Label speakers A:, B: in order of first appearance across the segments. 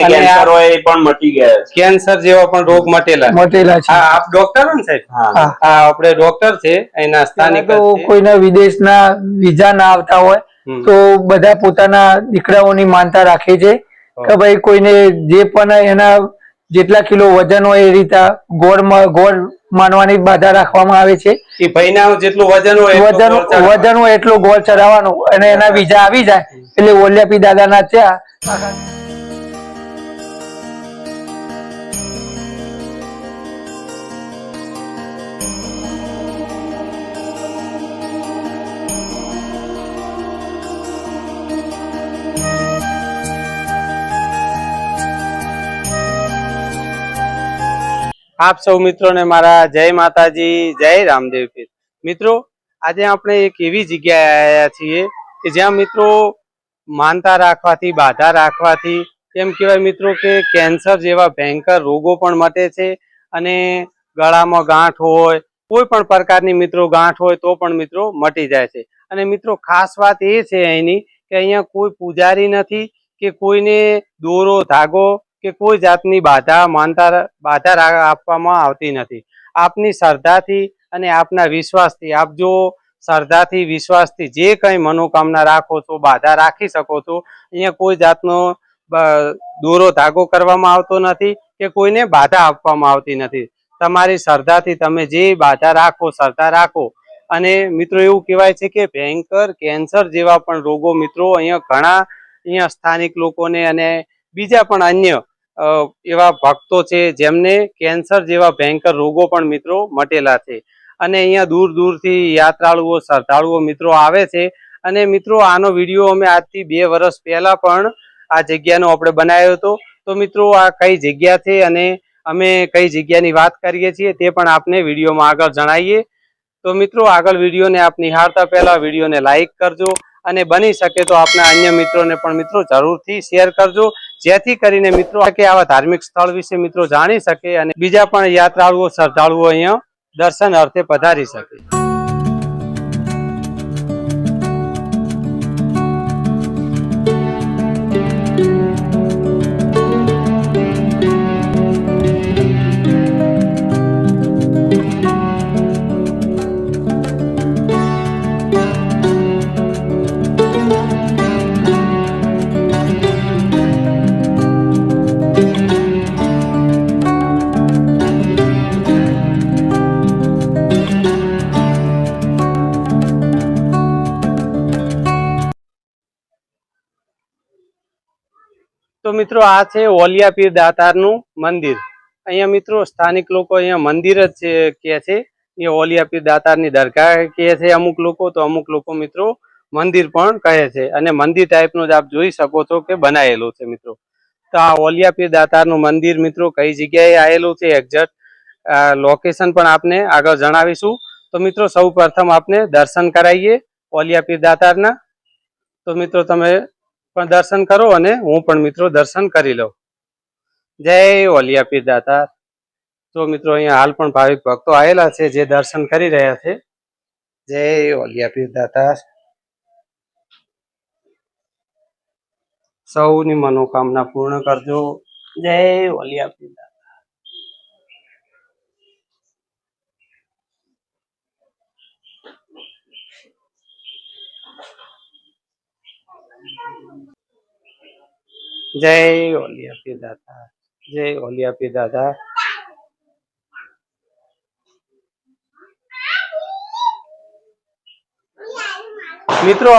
A: Cancer હોય એ પણ મટી ગયા છે.
B: કેન્સર જેવા પણ રોગ મટેલા છે. હા, આપ ડોક્ટર છો ને સાહેબ? હા, આપણે ડોક્ટર છે, એના સ્થાનિક
C: તો કોઈના વિદેશના વિઝા ના આવતા હોય તો બધા પોતાના દીકરાઓની માનતા રાખે છે કે ભાઈ કોઈને જે પણ એના જેટલા કિલો વજન હોય એ રીતે ગોળ માનવાની બાધા રાખવામાં આવે છે.
B: એ ભાઈના જેટલું વજન
C: હોય એટલું ગોળ ચડાવવાનું અને એના વિઝા આવી જાય એટલે ઓલિયાપી દાદાના ત્યાં
B: આપ સૌ મિત્રોને મારા જય માતાજી, જય રામદેવ પીર. મિત્રો, આજે આપણે એક એવી જગ્યાએ આવ્યા છીએ કે જ્યાં મિત્રો માનતા રાખવાથી, બાધા રાખવાથી એમ કહેવાય મિત્રો કે કેન્સર જેવા ભયંકર રોગો પણ મટે છે અને ગળામાં ગાંઠ હોય, કોઈ પણ પ્રકારની મિત્રો ગાંઠ હોય તો પણ મિત્રો મટી જાય છે. અને મિત્રો ખાસ વાત એ છે અહીંની કે અહીંયા કોઈ પૂજારી નથી કે કોઈને દોરો ધાગો કે કોઈ જાતની બાધા આપવામાં આવતી નથી. આપની શ્રદ્ધાથી અને આપના વિશ્વાસથી, આપ જો શ્રદ્ધાથી વિશ્વાસથી જે કંઈ મનોકામના રાખો છો, બાધા રાખી શકો છો. અહીંયા કોઈ જાતનો દોરો ધાગો કરવામાં આવતો નથી કે કોઈને બાધા આપવામાં આવતી નથી. તમારી શ્રદ્ધાથી તમે જે બાધા રાખો, શ્રદ્ધા રાખો. અને મિત્રો એવું કહેવાય છે કે ભયંકર કેન્સર જેવા પણ રોગો મિત્રો અહીંયા ઘણા અહીંયા સ્થાનિક લોકોને અને બીજા પણ અન્ય એવા ભક્તો છે જેમને કેન્સર જેવા ભયંકર રોગો પણ મિત્રો મટેલા છે. અને અહીંયા દૂર દૂરથી યાત્રાળુઓ, શ્રદ્ધાળુઓ મિત્રો આવે છે. અને મિત્રો આનો વિડીયો અમે આજથી 2 વર્ષ પહેલા પણ આ જગ્યાનો આપણે બનાવ્યો હતો. તો મિત્રો આ કઈ જગ્યા છે અને અમે કઈ જગ્યાની વાત કરીએ છીએ તે પણ આપને વિડીયોમાં આગળ જણાવીએ. તો મિત્રો આગળ વિડીયોને આપ નિહાળતા પહેલા વિડીયોને લાઈક કરજો અને બની શકે તો આપના અન્ય મિત્રોને પણ મિત્રો જરૂરથી શેર કરજો, જેથી કરીને મિત્રો કે આવા ધાર્મિક સ્થળ વિશે મિત્રો જાણી શકે અને બીજા પણ યાત્રાળુઓ, શ્રદ્ધાળુઓ અહીંયા દર્શન અર્થે પધારી શકે. તો મિત્રો આ છે ઓલિયાપીર દાતારનું મંદિર. અહીંયા મિત્રો સ્થાનિક લોકો અહીંયા મંદિર જ કહે છે. એ ઓલિયાપીર દાતારની દરગાહ કહે છે અમુક લોકો, તો અમુક લોકો મિત્રો મંદિર પણ કહે છે. અને મંદિર ટાઈપનું જ આપ જોઈ શકો છો કે બનાવેલું છે મિત્રો. તો આ ઓલિયાપીર દાતારનું મંદિર મિત્રો કઈ જગ્યાએ આવેલું છે, એક્ઝેક્ટ લોકેશન પણ આપને આગળ જણાવીશું. તો મિત્રો સૌ પ્રથમ આપને દર્શન કરાવીએ ઓલિયાપીર દાતારના. તો મિત્રો તમે પણ દર્શન કરો અને હું પણ મિત્રો દર્શન કરી લઉં. જય ઓલિયાપીર દાતાર. તો મિત્રો અહીંયા હાલ પણ ભાવિક ભક્તો આવેલા છે જે દર્શન કરી રહ્યા છે. જય ઓલિયાપીર દાતાર. સૌની મનોકામના પૂર્ણ કરજો. જય ઓલિયાપીર દાતાર. જય ઓલિયાપીર દાતાર. જય ઓલિયાપીર દાતાર. મિત્રો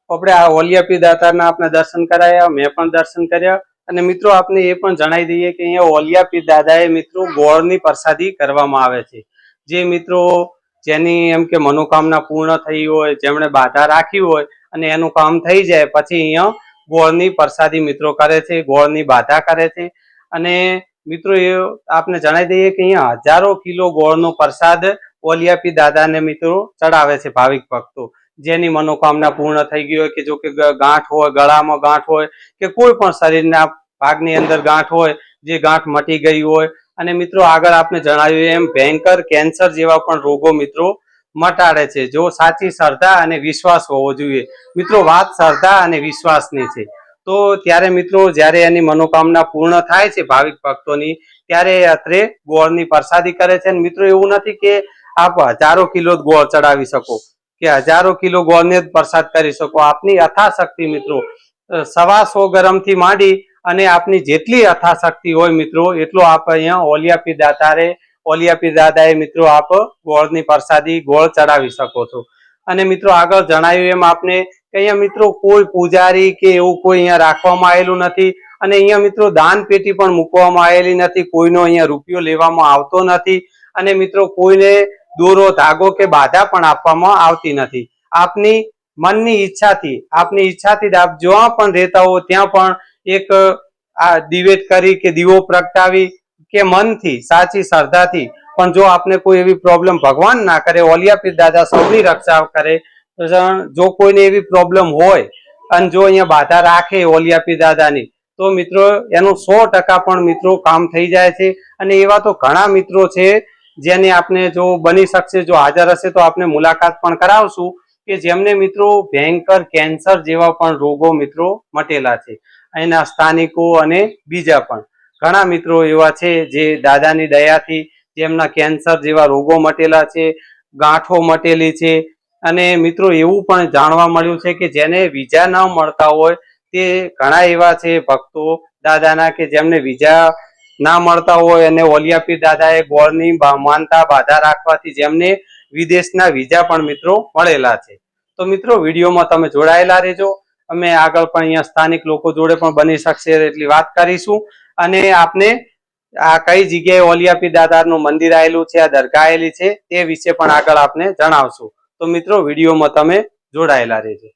B: આપણે આ ઓલિયાપીર દાતારના આપણે દર્શન કરાયા, મેં પણ દર્શન કર્યા. અને મિત્રો આપને એ પણ જણાવી દઈએ કે અહીંયા ઓલિયાપીર દાદાએ મિત્રો ગોળની પ્રસાદી કરવામાં આવે છે. જે મિત્રો જેની એમ કે મનોકામના પૂર્ણ થઈ હોય, જેમણે બાધા રાખી હોય અને એનું કામ થઈ જાય પછી અહીંયા ગોળની પ્રસાદી મિત્રો કરે છે, ગોળની બાધા કરે છે. અને મિત્રો એ આપને જણાવી દઈએ કે અહીંયા હજારો કિલો ગોળનો પ્રસાદ ઓલિયાપીર દાદાને મિત્રો ચડાવે છે ભાવિક ભક્તો. જેની મનોકામના પૂર્ણ થઈ ગઈ હોય, કે જો કે ગાંઠ હોય, ગળામાં ગાંઠ હોય કે કોઈ પણ શરીરના ભાગની અંદર ગાંઠ હોય, જે ગાંઠ મટી ગઈ હોય. અને મિત્રો આગળ આપને જણાવ્યું એમ ભયંકર કેન્સર જેવા પણ રોગો મિત્રો મટાડે છે, જો સાચી શ્રદ્ધા અને વિશ્વાસ હોવો જોઈએ. મિત્રો વાત શ્રદ્ધા અને વિશ્વાસની છે. તો ત્યારે મિત્રો જ્યારે એની મનોકામના પૂર્ણ થાય છે ભાવિક ભક્તોની, ત્યારે અત્રે ગોળની પ્રસાદી કરે છે. અને મિત્રો એવું નથી કે આપ હજારો કિલો ગોળ ચડાવી શકો કે હજારો કિલો ગોળને જ પ્રસાદ કરી શકો. આપની યથાશક્તિ મિત્રો 125 ગ્રામથી માંડી અને આપની જેટલી યથાશક્તિ હોય મિત્રો એટલો આપ અહીંયા ઓલિયાપીર દાદાએ મિત્રો આપ ગોળની પ્રસાદી ગોળ ચડાવી શકો છો. અને મિત્રો આગળ જણાવ્યું એમ આપને કે અહીંયા મિત્રો કોઈ પૂજારી કે એવું કોઈ અહીંયા રાખવામાં આવેલું નથી. અને અહીંયા મિત્રો દાન પેટી પણ મૂકવામાં આવેલી નથી, કોઈનો અહીંયા રૂપિયો લેવામાં આવતો નથી. અને મિત્રો કોઈને દોરો ધાગો કે બાધા પણ આપવામાં આવતી નથી. આપની મનની ઈચ્છાથી આપ જ્યાં પણ રહેતા હો ત્યાં પણ એક આ દિવેટ કરી કે દીવો પ્રગટાવી કે મનથી સાચી શ્રદ્ધાથી પણ જો આપને કોઈ એવી પ્રોબ્લેમ ભગવાન ના કરે, ઓલિયાપીર દાદા સૌની રક્ષા કરે. જો કોઈને એવી પ્રોબ્લેમ હોય અને જો અહીંયા બાધા રાખે ઓલિયાપીર દાદાની તો મિત્રો એનું 100% પણ મિત્રો કામ થઈ જાય છે. અને એવા તો ઘણા મિત્રો છે જેને આપણે જો બની શકશે, જો હાજર હશે તો આપણે મુલાકાત પણ કરાવશું કે જેમને મિત્રો ભયંકર કેન્સર જેવા પણ રોગો મિત્રો મટેલા છે. એના સ્થાનિકો અને બીજા પણ ઘણા મિત્રો એવા છે જે દાદાની દયાથી જેમના કેન્સર જેવા રોગો મટેલા છે, ગાંઠો મટેલી છે. અને મિત્રો એવું પણ જાણવા મળ્યું છે કે જેને વિઝા ન મળતા હોય તે ઘણા એવા છે ભક્તો દાદાના કે જેમને વિઝા ના મળતા હોય અને ઓલિયાપીર દાદાએ ગોળની માનતા બાધા રાખવાથી જેમને વિદેશના વિઝા પણ મિત્રો મળેલા છે. તો મિત્રો વિડીયોમાં તમે જોડાયેલા રહેજો. અમે આગળ પણ અહીંયા સ્થાનિક લોકો જોડે પણ બની શકશે એટલી વાત કરીશું. અને આપને આ કઈ જગ્યાએ ઓલિયાપીર દાદાનું મંદિર આવેલું છે, આ દરગાહ આવેલી છે તે વિશે પણ આગળ આપને જણાવશું. તો મિત્રો વિડીયોમાં તમે જોડાયેલા રહેજો.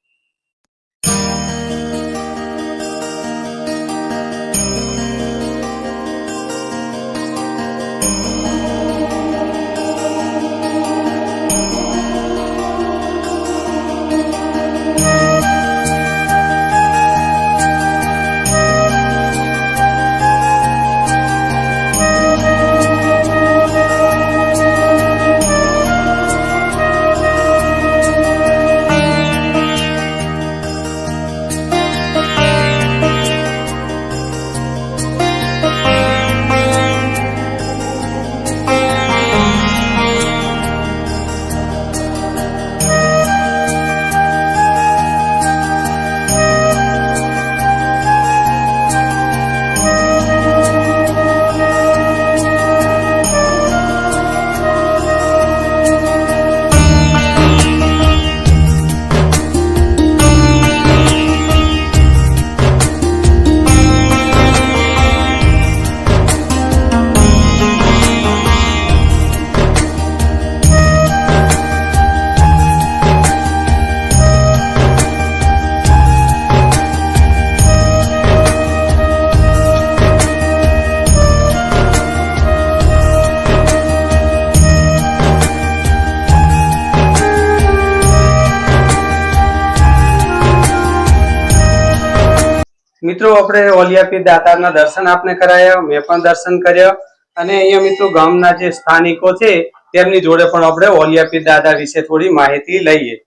B: મિત્રો આપણે ઓલિયાપીર દાતાના દર્શન આપને કરાયા, મેં પણ દર્શન કર્યા. અને અહીંયા મિત્રો ગામના જે સ્થાનિકો છે તેમની જોડે પણ આપણે ઓલિયાપીર દાદા વિશે થોડી માહિતી લઈએ.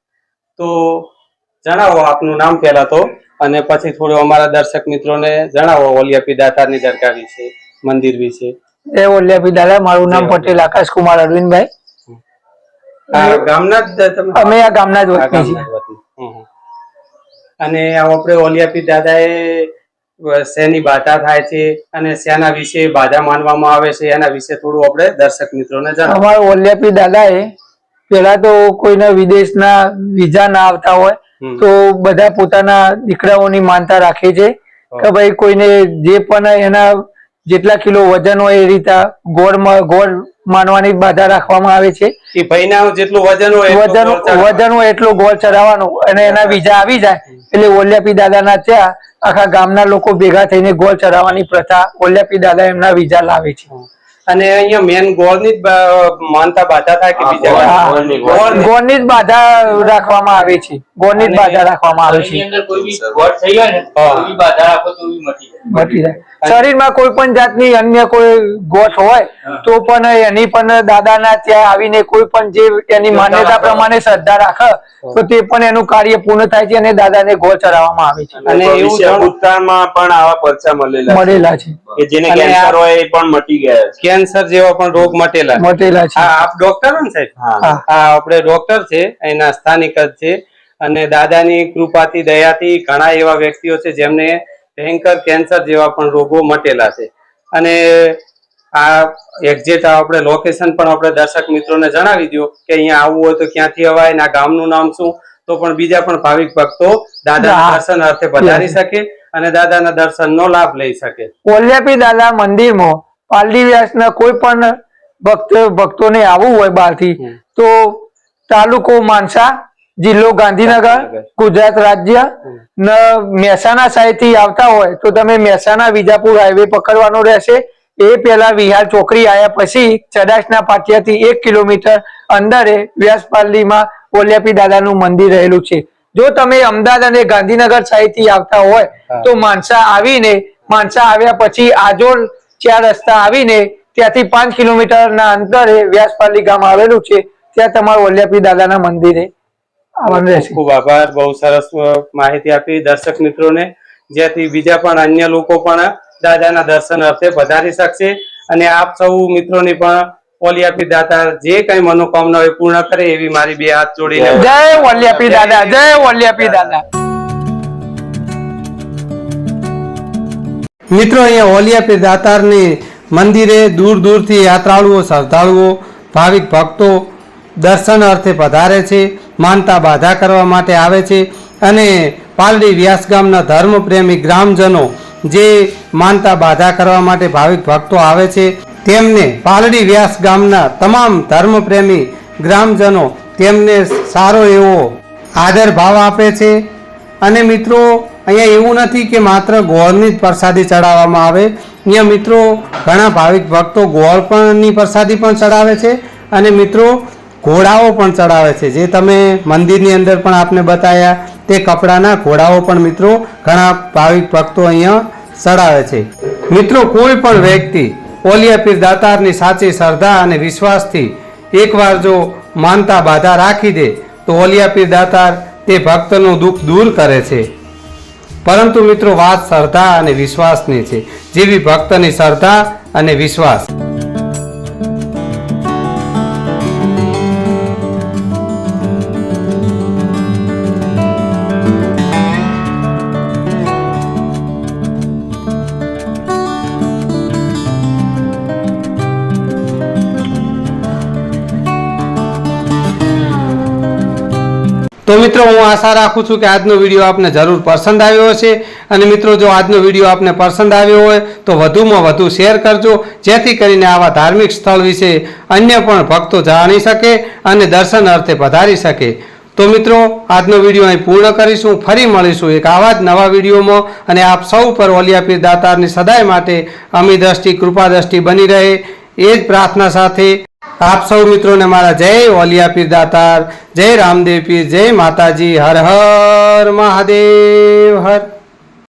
B: તો જણાવો આપનું નામ પહેલા તો, અને પછી થોડું અમારા દર્શક મિત્રોને જણાવો ઓલિયાપીર દાતાની દરગાહ વિશે, મંદિર વિશે.
C: એ ઓલિયાપીર દાદા, મારું નામ પટેલ આકાશ કુમાર અરવિંદભાઈ.
B: ગામના જ તમે?
C: અમે આ ગામના જ વતની છીએ.
B: અને આપણે ઓલિયાપીર દાદાએ શેની બાધા થાય છે અને શેના વિશે બાધા માનવામાં આવે છે એના વિશે થોડું આપણે દર્શક મિત્રોને જણાવો.
C: અમારા ઓલિયાપીર દાદાએ પેલા તો કોઈને વિદેશના વિઝા ના આવતા હોય તો બધા પોતાના દીકરાઓની માનતા રાખે છે કે ભાઈ કોઈને જે પણ એના જેટલા કિલો વજન હોય એ રીતે ગોળ માનવાની બાધા રાખવામાં આવે છે.
B: એ ભાઈના જેટલું વજન
C: હોય એટલો ગોળ ચડાવવાનો, અને એના વિઝા આવી જાય એટલે ઓલિયાપીર દાદાના ત્યાં આખા ગામના લોકો ભેગા થઈને ગોળ ચડાવવાની પ્રથા, ઓલિયાપીર દાદા એમના વિઝા લાવે છે.
B: અને અહીંયા મેન ગોળની જ માનતા બાધા થાય કે બીજા
C: હા.
A: ગોળની.
C: ગોળની જ બાધા રાખવામાં આવે છે. ગોળની જ બાધા રાખવામાં આવે છે.
D: અંદર કોઈ બી ગોળ થઈ જાય ને તો બી બાધા રાખો તો બી મટી જાય.
C: મટી જાય. શરીરમાં કોઈ પણ જાતની અન્ય કોઈ ગોઠ હોય તો પણ એની પણ દાદાના ત્યાં આવીને કોઈ પણ જે એની માન્યતા પ્રમાણે શ્રદ્ધા રાખે તો તે પણ એનું કાર્ય પૂર્ણ થાય છે અને દાદાને ગોળ ચડાવવામાં આવે છે.
B: અને એવું
A: ભવિષ્ય
B: જાણો-
A: ભૂતકાળમાં પણ આવા પરચા મળેલા છે.
C: મળેલા છે.
A: કે જેને
B: અને
A: કેન્સર
B: આ-
A: હોય એ પણ મટી ગયા છે.
B: કેન્સર જેવા પણ રોગ મટેલા છે.
C: મટેલા છે.
B: હા, આપ ડોક્ટર હો ને સાહેબ?
A: હા.
C: હા.
B: હા, આપણે ડોક્ટર છે, એના સ્થાનિક જ છે. અને દાદાની કૃપાથી દયાથી ઘણા એવા વ્યક્તિઓ છે જેમને ભયંકર કેન્સર જેવા પણ રોગો મટેલા છે. અને આ એક્ઝેક્ટ આપણે લોકેશન પણ આપણે દર્શક મિત્રોને જણાવી દો કે અહીંયા આવવું હોય તો ક્યાંથી અવાય, ના ગામનું નામ શું, તો પણ બીજા પણ ભાવિક ભક્તો દાદાના
C: હા.
B: દર્શન અર્થે પધારી શકે અને દાદાના દર્શનનો લાભ લઈ શકે.
C: ઓલિયાપી દાદા મંદિરમાં પાલડી વ્યાસના કોઈ પણ ભક્તોને આવવું હોય બહારથી તો તાલુકો માનસા, જિલ્લો ગાંધીનગર, ગુજરાત રાજ્ય ને મહેસાણા સાઈડ થી આવતા હોય તો તમે મહેસાણા વિજાપુર હાઈવે પકડવાનો રહેશે. એ પેલા વિહાર ચોકડી આવ્યા પછી ચડાસના પાટિયાથી 1 કિલોમીટર અંદર વ્યાસપાલડીમાં ઓલિયાપી દાદાનું મંદિર રહેલું છે. જો તમે અમદાવાદ અને ગાંધીનગર સાઈડ થી આવતા હોય તો માનસા આવ્યા પછી આજોલ 4 રસ્તા આવીને ત્યાંથી 5 કિલોમીટરના અંતરે વ્યાસપાલડી ગામ આવેલું છે. ત્યાં તમારે ઓલિયાપી દાદાના મંદિરે આવવાનું રહેશે.
B: ખૂબ આભાર, બહુ સરસ માહિતી આપી દર્શક મિત્રોને, જેથી બીજા પણ અન્ય લોકો પણ દાદાના દર્શન અર્થે પધારી શકશે. અને આપ સૌ મિત્રોની પણ ઓલિયાપી દાતા જે કઈ મનોકામના હોય પૂર્ણ કરે એવી મારી 2 હાથ જોડીને
C: જય ઓલિયાપી દાદા, જય ઓલિયાપી દાદા.
B: મિત્રો, અહીંયા ઓલિયાપીર દાતારની મંદિરે દૂર દૂરથી યાત્રાળુઓ, શ્રદ્ધાળુઓ, ભાવિક ભક્તો દર્શન અર્થે પધારે છે, માનતા બાધા કરવા માટે આવે છે. અને પાલડી વ્યાસ ગામના ધર્મપ્રેમી ગ્રામજનો જે માનતા બાધા કરવા માટે ભાવિક ભક્તો આવે છે તેમને પાલડી વ્યાસ ગામના તમામ ધર્મપ્રેમી ગ્રામજનો તેમને સારો એવો આદર ભાવ આપે છે. અને મિત્રો, અહીંયા એવું નથી કે માત્ર ગોળની જ પ્રસાદી ચડાવવામાં આવે. અહીંયા મિત્રો ઘણા ભાવિક ભક્તો ગોળ પણની પ્રસાદી પણ ચડાવે છે અને મિત્રો ઘોડાઓ પણ ચડાવે છે, જે તમે મંદિરની અંદર પણ આપને બતાવ્યા તે કપડાના ઘોડાઓ પણ મિત્રો ઘણા ભાવિક ભક્તો અહીંયા ચડાવે છે. મિત્રો, કોઈ પણ વ્યક્તિ ઓલિયાપીર દાતારની સાચી શ્રદ્ધા અને વિશ્વાસથી એકવાર જો માનતા બાધા રાખી દે તો ઓલિયાપીર દાતાર તે ભક્તનું દુઃખ દૂર કરે છે. પરંતુ મિત્રો, વાત શ્રદ્ધા અને વિશ્વાસની છે. જેવી ભક્તની શ્રદ્ધા અને વિશ્વાસ. તો મિત્રો, હું આશા રાખું છું કે આજનો વિડીયો આપને જરૂર પસંદ આવ્યો હશે. અને મિત્રો, જો આજનો વિડીયો આપને પસંદ આવ્યો હોય તો વધુમાં વધુ શેર કરજો, જેથી કરીને આવા ધાર્મિક સ્થળ વિશે અન્ય પણ ભક્તો જાણી શકે અને દર્શન અર્થે પધારી શકે. તો મિત્રો, આજનો વિડીયો અહીં પૂર્ણ કરીશું. ફરી મળીશું એક આવા જ નવા વિડીયોમાં. અને આપ સૌ પર ઓલિયાપીર દાતારની સદાય માટે અમી દ્રષ્ટિ, કૃપા દ્રષ્ટિ બની રહે એ જ પ્રાર્થના સાથે આપ સૌ મિત્રોને મારા જય ઓલિયાપીર દાતાર, જય રામદેવ પીર, જય માતાજી. હર હર મહાદેવ. હર